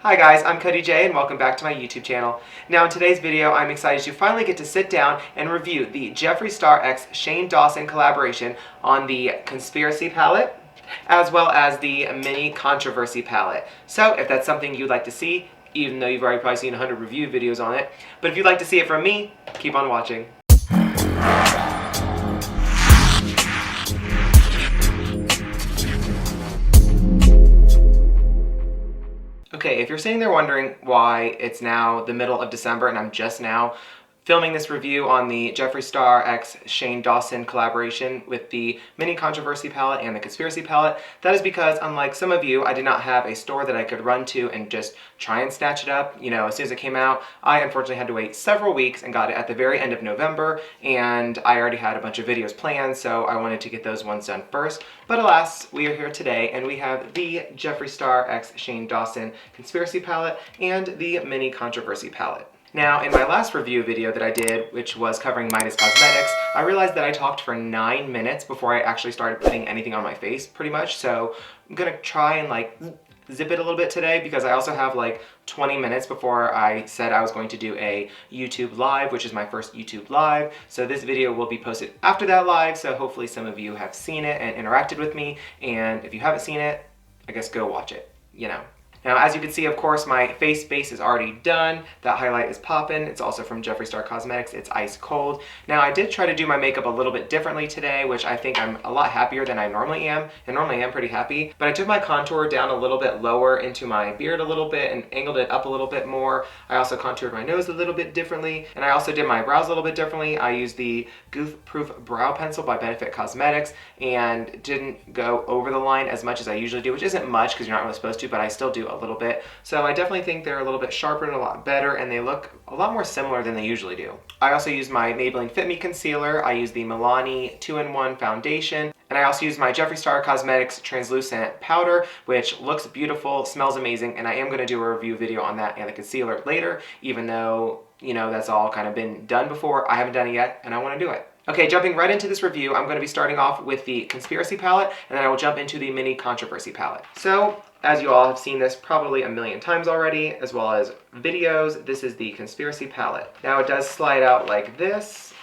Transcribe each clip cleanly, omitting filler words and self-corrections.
Hi guys, I'm Cody Jay and welcome back to my YouTube channel. Now in today's video, I'm excited to finally get to sit down and review the Jeffree Star x Shane Dawson collaboration on the Conspiracy palette, as well as the Mini Controversy palette. So if that's something you'd like to see, even though you've already probably seen 100 review videos on it, but if you'd like to see it from me, keep on watching. Okay, if you're sitting there wondering why it's now the middle of December and I'm just now filming this review on the Jeffree Star x Shane Dawson collaboration with the Mini Controversy palette and the Conspiracy palette, that is because, unlike some of you, I did not have a store that I could run to and just try and snatch it up. You know, as soon as it came out, I unfortunately had to wait several weeks and got it at the very end of November, and I already had a bunch of videos planned, so I wanted to get those ones done first. But alas, we are here today, and we have the Jeffree Star x Shane Dawson Conspiracy palette and the Mini Controversy palette. Now, in my last review video that I did, which was covering Midas Cosmetics, I realized that I talked for 9 minutes before I actually started putting anything on my face, pretty much. So I'm gonna try and zip it a little bit today, because I also have 20 minutes before I said I was going to do a YouTube live, which is my first YouTube live. So this video will be posted after that live, so hopefully some of you have seen it and interacted with me. And if you haven't seen it, I guess go watch it, you know. Now, as you can see, of course, my face base is already done. That highlight is poppin'. It's also from Jeffree Star Cosmetics. It's ice cold. Now, I did try to do my makeup a little bit differently today, which I think I'm a lot happier than I normally am. And normally I am pretty happy. But I took my contour down a little bit lower into my beard a little bit and angled it up a little bit more. I also contoured my nose a little bit differently. And I also did my brows a little bit differently. I used the Goof Proof Brow Pencil by Benefit Cosmetics and didn't go over the line as much as I usually do, which isn't much because you're not really supposed to, but I still do a little bit. So I definitely think they're a little bit sharper and a lot better, and they look a lot more similar than they usually do. I also used my Maybelline Fit Me Concealer, I used the Milani 2-in-1 Foundation, and I also used my Jeffree Star Cosmetics Translucent Powder, which looks beautiful, smells amazing, and I am going to do a review video on that and the concealer later, even though, you know, that's all kind of been done before. I haven't done it yet, and I want to do it. Okay, jumping right into this review, I'm going to be starting off with the Conspiracy palette, and then I will jump into the Mini Controversy palette. So, as you all have seen this probably a million times already, as well as videos, this is the Conspiracy palette. Now it does slide out like this,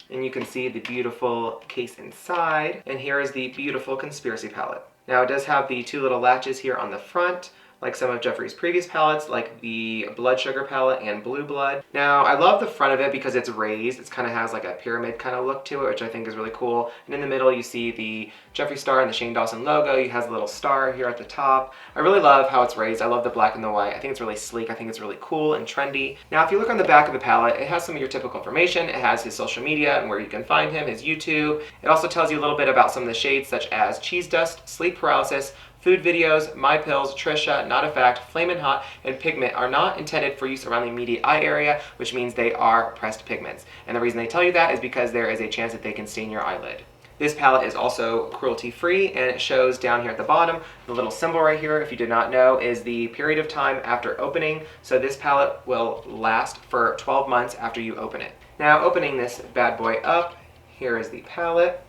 and you can see the beautiful case inside, and here is the beautiful Conspiracy palette. Now it does have the two little latches here on the front, like some of Jeffree's previous palettes, like the Blood Sugar palette and Blue Blood. Now, I love the front of it because it's raised. It kind of has like a pyramid kind of look to it, which I think is really cool. And in the middle, you see the Jeffree Star and the Shane Dawson logo. It has a little star here at the top. I really love how it's raised. I love the black and the white. I think it's really sleek. I think it's really cool and trendy. Now, if you look on the back of the palette, it has some of your typical information. It has his social media and where you can find him, his YouTube. It also tells you a little bit about some of the shades, such as Cheese Dust, Sleep Paralysis, Food Videos, My Pills, Trisha, Not a Fact, Flamin' Hot, and Pigment are not intended for use around the immediate eye area, which means they are pressed pigments. And the reason they tell you that is because there is a chance that they can stain your eyelid. This palette is also cruelty-free, and it shows down here at the bottom, the little symbol right here, if you did not know, is the period of time after opening. So this palette will last for 12 months after you open it. Now, opening this bad boy up, here is the palette.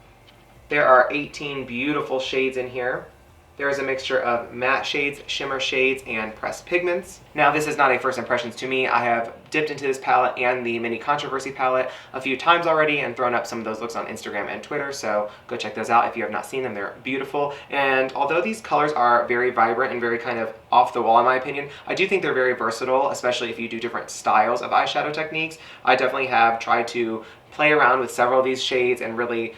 There are 18 beautiful shades in here. There is a mixture of matte shades, shimmer shades, and pressed pigments. Now, this is not a first impressions to me. I have dipped into this palette and the Mini Controversy palette a few times already and thrown up some of those looks on Instagram and Twitter, so go check those out if you have not seen them. They're beautiful. And although these colors are very vibrant and very kind of off the wall in my opinion, I do think they're very versatile, especially if you do different styles of eyeshadow techniques. I definitely have tried to play around with several of these shades and really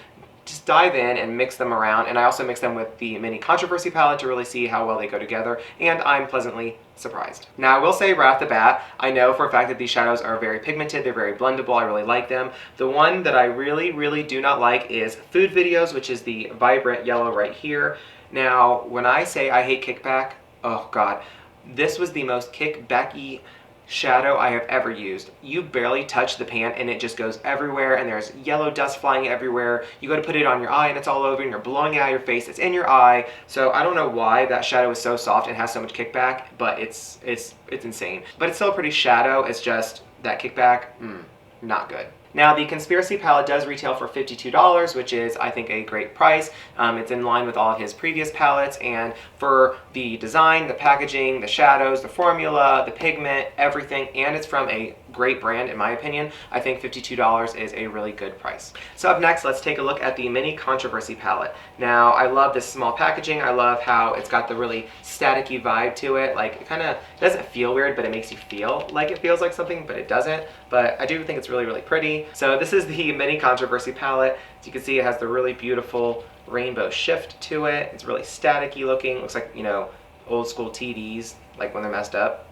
just dive in and mix them around, and I also mix them with the Mini Controversy palette to really see how well they go together, and I'm pleasantly surprised. Now, I will say right off the bat, I know for a fact that these shadows are very pigmented, they're very blendable, I really like them. The one that I really do not like is Food Videos, which is the vibrant yellow right here. Now, when I say I hate kickback, oh god, this was the most kickbacky shadow I have ever used. You barely touch the pan and it just goes everywhere, and there's yellow dust flying everywhere. You go to put it on your eye and it's all over, and you're blowing it out of your face. It's in your eye. So I don't know why that shadow is so soft and has so much kickback, but it's insane. But it's still a pretty shadow. It's just that kickback, not good. Now, the Conspiracy palette does retail for $52, which is, I think, a great price. It's in line with all of his previous palettes, and for the design, the packaging, the shadows, the formula, the pigment, everything, and it's from a great brand, in my opinion, I think $52 is a really good price. So up next, let's take a look at the Mini Controversy palette. Now, I love this small packaging. I love how it's got the really staticky vibe to it. Like, it kind of doesn't feel weird, but it makes you feel like it feels like something, but it doesn't. But I do think it's really, really pretty. So this is the Mini Controversy palette. As you can see, it has the really beautiful rainbow shift to it. It's really staticky looking. Looks like, you know, old school TVs, like when they're messed up.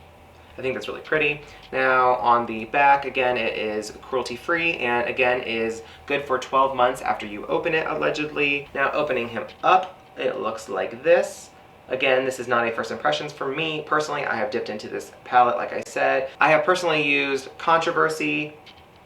I think that's really pretty. Now on the back, again, it is cruelty free and again is good for 12 months after you open it, allegedly. Now opening him up, it looks like this. Again, this is not a first impressions for me. Personally, I have dipped into this palette, like I said. I have personally used Controversy,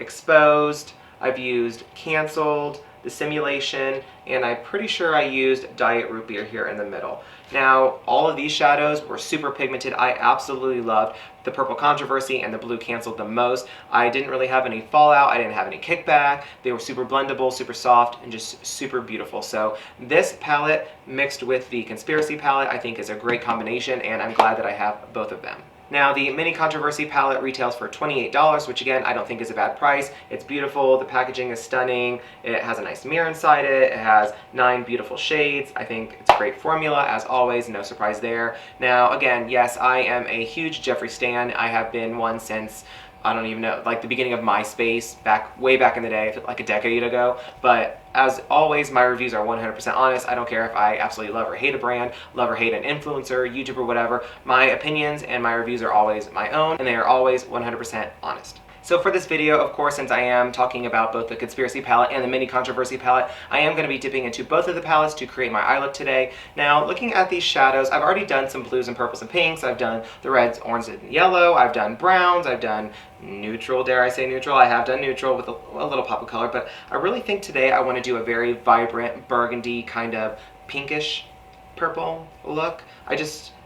Exposed, I've used Canceled, the Simulation, and I'm pretty sure I used Diet Root Beer here in the middle. Now, all of these shadows were super pigmented. I absolutely loved the Purple Controversy and the Blue Canceled the most. I didn't really have any fallout. I didn't have any kickback. They were super blendable, super soft, and just super beautiful. So this palette mixed with the Conspiracy palette I think is a great combination, and I'm glad that I have both of them. Now, the Mini Controversy palette retails for $28, which again, I don't think is a bad price. It's beautiful, the packaging is stunning, it has a nice mirror inside it, it has 9 beautiful shades. I think it's a great formula, as always, no surprise there. Now, again, yes, I am a huge Jeffree stan. I have been one since, I don't even know, like the beginning of MySpace, way back in the day, like a decade ago. But as always, my reviews are 100% honest. I don't care if I absolutely love or hate a brand, love or hate an influencer, YouTuber, whatever. My opinions and my reviews are always my own, and they are always 100% honest. So for this video, of course, since I am talking about both the Conspiracy palette and the Mini Controversy palette, I am going to be dipping into both of the palettes to create my eye look today. Now, looking at these shadows, I've already done some blues and purples and pinks. I've done the reds, orange, and yellow. I've done browns. I've done neutral, dare I say neutral. I have done neutral with a little pop of color, but I really think today I want to do a very vibrant burgundy kind of pinkish purple look.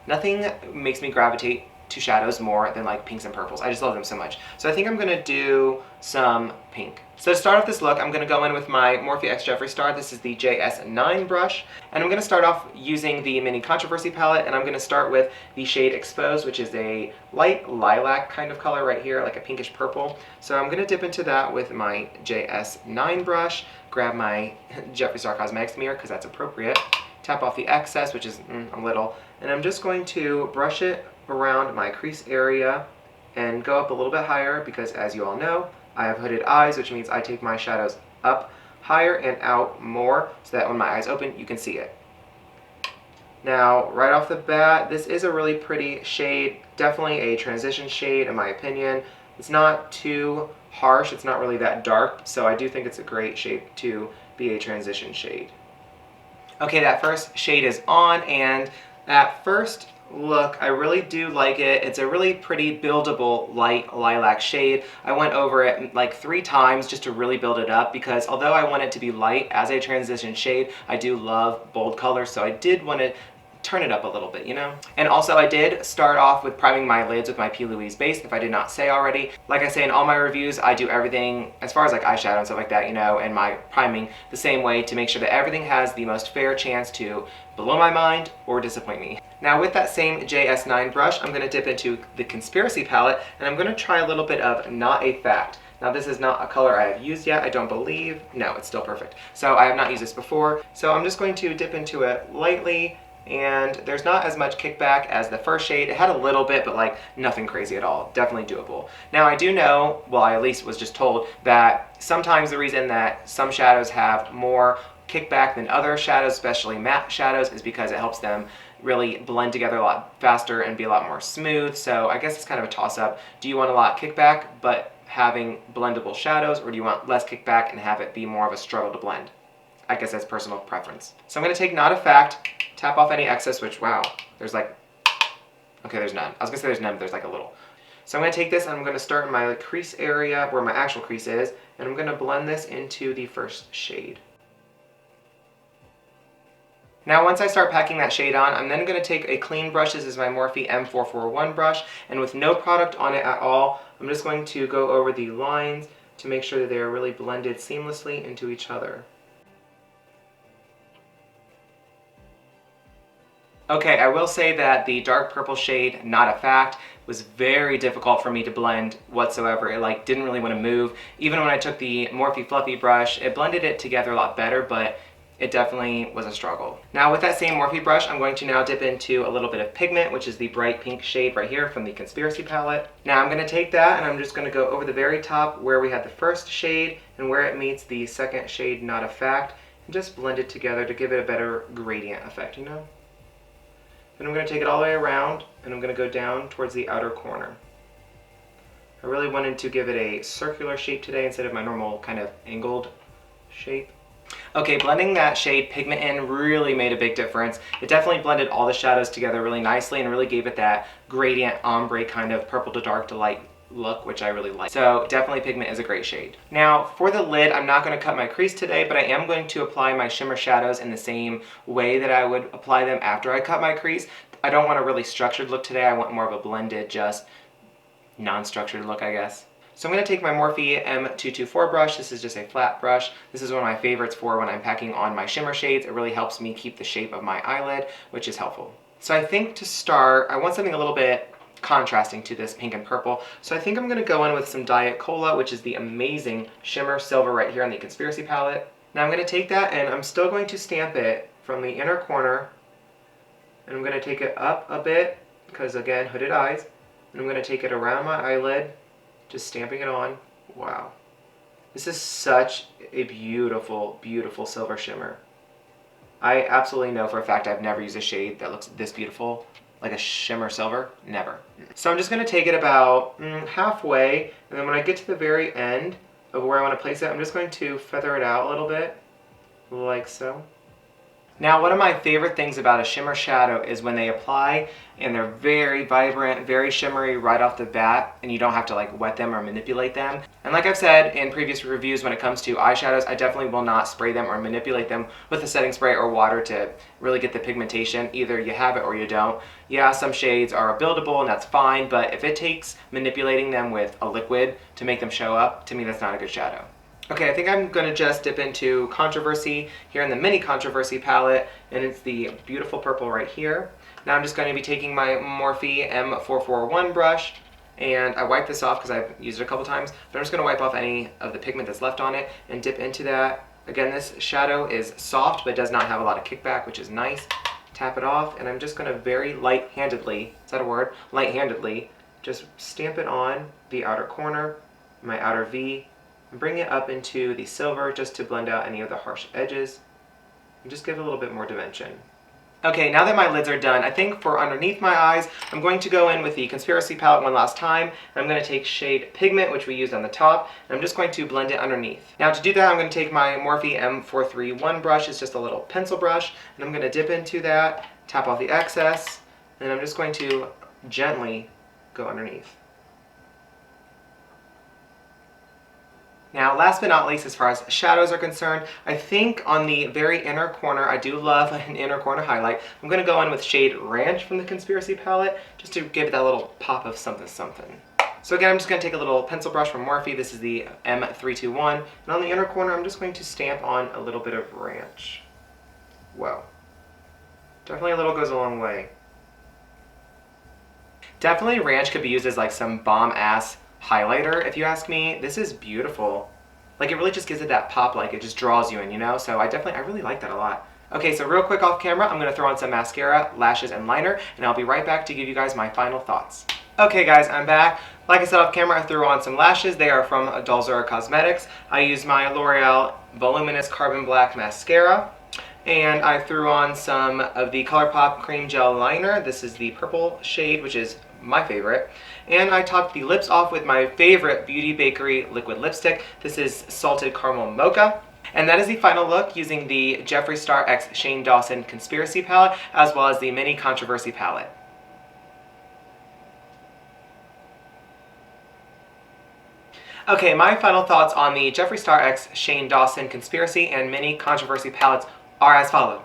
Nothing makes me gravitate to shadows more than like pinks and purples. I just love them so much. So I think I'm gonna do some pink. So to start off this look, I'm gonna go in with my Morphe X Jeffree Star. This is the JS9 brush. And I'm gonna start off using the Mini Controversy palette, and I'm gonna start with the shade Exposed, which is a light lilac kind of color right here, like a pinkish purple. So I'm gonna dip into that with my JS9 brush, grab my Jeffree Star Cosmetics mirror, because that's appropriate. Tap off the excess, which is a little, and I'm just going to brush it around my crease area and go up a little bit higher because, as you all know, I have hooded eyes, which means I take my shadows up higher and out more so that when my eyes open, you can see it. Now, right off the bat, this is a really pretty shade, definitely a transition shade in my opinion. It's not too harsh, it's not really that dark, so I do think it's a great shade to be a transition shade. Okay, that first shade is on, and at first look, I really do like it. It's a really pretty buildable light lilac shade. I went over it like 3 times just to really build it up because although I want it to be light as a transition shade, I do love bold colors, so I did want to turn it up a little bit, you know? And also I did start off with priming my lids with my P. Louise base, if I did not say already. Like I say in all my reviews, I do everything as far as like eyeshadow and stuff like that, you know, and my priming the same way to make sure that everything has the most fair chance to blow my mind or disappoint me. Now with that same JS9 brush, I'm going to dip into the Conspiracy palette and I'm going to try a little bit of Not a Fact. Now this is not a color I have used yet, I don't believe. No, it's still perfect. So I have not used this before. So I'm just going to dip into it lightly, and there's not as much kickback as the first shade. It had a little bit, but like nothing crazy at all. Definitely doable. Now I do know, well I at least was just told, that sometimes the reason that some shadows have more kickback than other shadows, especially matte shadows, is because it helps them really blend together a lot faster and be a lot more smooth. So I guess it's kind of a toss-up. Do you want a lot of kickback but having blendable shadows, or do you want less kickback and have it be more of a struggle to blend? I guess that's personal preference. So I'm going to take Not a Fact, tap off any excess, which, wow, there's like, okay, there's none. I was going to say there's none, but there's like a little. So I'm going to take this and I'm going to start in my crease area where my actual crease is, and I'm going to blend this into the first shade. Now once I start packing that shade on, I'm then going to take a clean brush. This is my Morphe M441 brush, and with no product on it at all, I'm just going to go over the lines to make sure that they are really blended seamlessly into each other. Okay, I will say that the dark purple shade, Not a Fact, was very difficult for me to blend whatsoever. It didn't really want to move. Even when I took the Morphe Fluffy brush, it blended it together a lot better, but it definitely was a struggle. Now with that same Morphe brush, I'm going to now dip into a little bit of pigment, which is the bright pink shade right here from the Conspiracy palette. Now I'm going to take that and I'm just going to go over the very top where we had the first shade and where it meets the second shade, Not a Fact, and just blend it together to give it a better gradient effect, you know? Then I'm going to take it all the way around and I'm going to go down towards the outer corner. I really wanted to give it a circular shape today instead of my normal kind of angled shape. Okay, blending that shade Pigment in really made a big difference. It definitely blended all the shadows together really nicely and really gave it that gradient ombre kind of purple to dark to light look, which I really like. So definitely Pigment is a great shade. Now for the lid, I'm not going to cut my crease today, but I am going to apply my shimmer shadows in the same way that I would apply them after I cut my crease. I don't want a really structured look today. I want more of a blended, just non-structured look, I guess. So I'm going to take my Morphe M224 brush. This is just a flat brush. This is one of my favorites for when I'm packing on my shimmer shades. It really helps me keep the shape of my eyelid, which is helpful. So I think to start, I want something a little bit contrasting to this pink and purple. So I think I'm going to go in with some Diet Cola, which is the amazing shimmer silver right here on the Conspiracy palette. Now I'm going to take that and I'm still going to stamp it from the inner corner. And I'm going to take it up a bit because, again, hooded eyes. And I'm going to take it around my eyelid, just stamping it on. Wow. This is such a beautiful, beautiful silver shimmer. I absolutely know for a fact I've never used a shade that looks this beautiful, like a shimmer silver. Never. So I'm just going to take it about halfway, and then when I get to the very end of where I want to place it, I'm just going to feather it out a little bit, like so. Now, one of my favorite things about a shimmer shadow is when they apply and they're very vibrant, very shimmery right off the bat, and you don't have to wet them or manipulate them. And like I've said in previous reviews, when it comes to eyeshadows, I definitely will not spray them or manipulate them with a setting spray or water to really get the pigmentation. Either you have it or you don't. Yeah, some shades are buildable and that's fine, but if it takes manipulating them with a liquid to make them show up, to me that's not a good shadow. Okay, I think I'm going to just dip into Controversy here in the Mini Controversy palette, and it's the beautiful purple right here. Now I'm just going to be taking my Morphe M441 brush, and I wipe this off because I've used it a couple times, but I'm just going to wipe off any of the pigment that's left on it and dip into that. Again, this shadow is soft but does not have a lot of kickback, which is nice. Tap it off, and I'm just going to very light-handedly, is that a word? Light-handedly, just stamp it on the outer corner, my outer V, and bring it up into the silver just to blend out any of the harsh edges and just give it a little bit more dimension. Okay, now that my lids are done, I think for underneath my eyes, I'm going to go in with the Conspiracy palette one last time, and I'm going to take shade Pigment, which we used on the top, and I'm just going to blend it underneath. Now to do that, I'm going to take my Morphe M431 brush, it's just a little pencil brush, and I'm going to dip into that, tap off the excess, and I'm just going to gently go underneath. Now, last but not least, as far as shadows are concerned, I think on the very inner corner, I do love an inner corner highlight. I'm going to go in with shade Ranch from the Conspiracy palette, just to give it that little pop of something something. So again, I'm just going to take a little pencil brush from Morphe. This is the M321. And on the inner corner, I'm just going to stamp on a little bit of Ranch. Whoa. Definitely a little goes a long way. Definitely Ranch could be used as some bomb-ass highlighter, if you ask me. This is beautiful. It really just gives it that pop, it just draws you in, you know? So I really like that a lot. Okay, so real quick off camera, I'm going to throw on some mascara, lashes, and liner, and I'll be right back to give you guys my final thoughts. Okay guys, I'm back. Like I said off camera, I threw on some lashes. They are from Dawson Cosmetics. I used my L'Oreal Voluminous Carbon Black Mascara. And I threw on some of the ColourPop Cream Gel Liner. This is the purple shade, which is my favorite. And I topped the lips off with my favorite Beauty Bakery liquid lipstick. This is Salted Caramel Mocha. And that is the final look using the Jeffree Star X Shane Dawson Conspiracy palette, as well as the Mini Controversy palette. Okay, my final thoughts on the Jeffree Star X Shane Dawson Conspiracy and Mini Controversy palettes are as follows.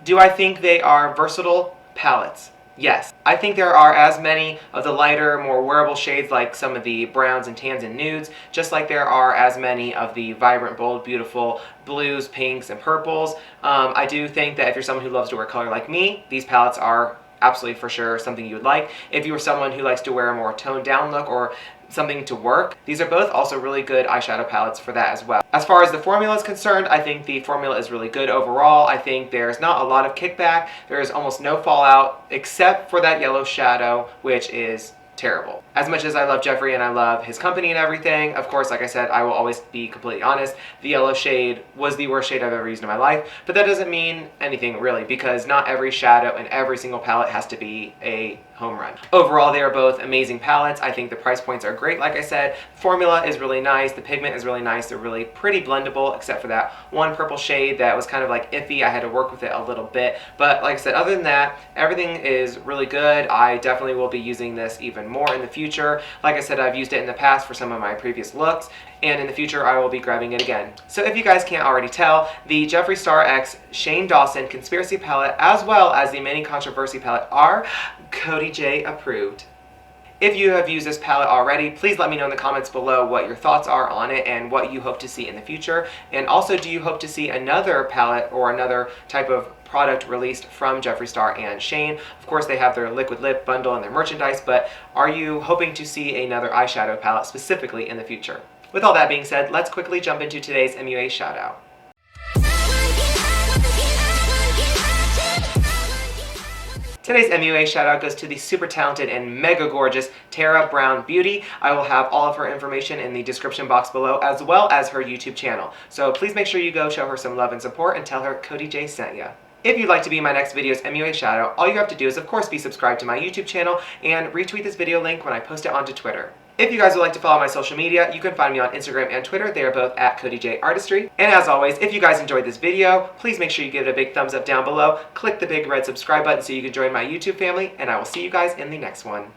Do I think they are versatile palettes? Yes, I think there are as many of the lighter, more wearable shades like some of the browns and tans and nudes, just like there are as many of the vibrant, bold, beautiful blues, pinks, and purples. I do think that if you're someone who loves to wear color like me, these palettes are absolutely for sure something you would like. If you are someone who likes to wear a more toned down look or something to work, these are both also really good eyeshadow palettes for that as well. As far as the formula is concerned, I think the formula is really good overall. I think there's not a lot of kickback. There is almost no fallout except for that yellow shadow, which is terrible. As much as I love Jeffree and I love his company and everything, of course, like I said, I will always be completely honest. The yellow shade was the worst shade I've ever used in my life, but that doesn't mean anything really, because not every shadow and every single palette has to be a home run. Overall, they are both amazing palettes. I think the price points are great. Like I said, formula is really nice. The pigment is really nice. They're really pretty blendable, except for that one purple shade that was kind of like iffy. I had to work with it a little bit. But like I said, other than that, everything is really good. I definitely will be using this even more in the future. Like I said, I've used it in the past for some of my previous looks, and in the future I will be grabbing it again. So if you guys can't already tell, the Jeffree Star X Shane Dawson Conspiracy Palette as well as the Mini Controversy Palette are Cody Jay approved. If you have used this palette already, please let me know in the comments below what your thoughts are on it and what you hope to see in the future. And also, do you hope to see another palette or another type of product released from Jeffree Star and Shane? Of course, they have their liquid lip bundle and their merchandise, but are you hoping to see another eyeshadow palette specifically in the future? With all that being said, let's quickly jump into today's MUA shoutout. Today's MUA shoutout goes to the super talented and mega gorgeous Tara Brown Beauty. I will have all of her information in the description box below, as well as her YouTube channel. So please make sure you go show her some love and support and tell her Cody J sent ya. If you'd like to be my next video's MUA shoutout, all you have to do is of course be subscribed to my YouTube channel and retweet this video link when I post it onto Twitter. If you guys would like to follow my social media, you can find me on Instagram and Twitter. They are both at Cody J Artistry. And as always, if you guys enjoyed this video, please make sure you give it a big thumbs up down below. Click the big red subscribe button so you can join my YouTube family, and I will see you guys in the next one.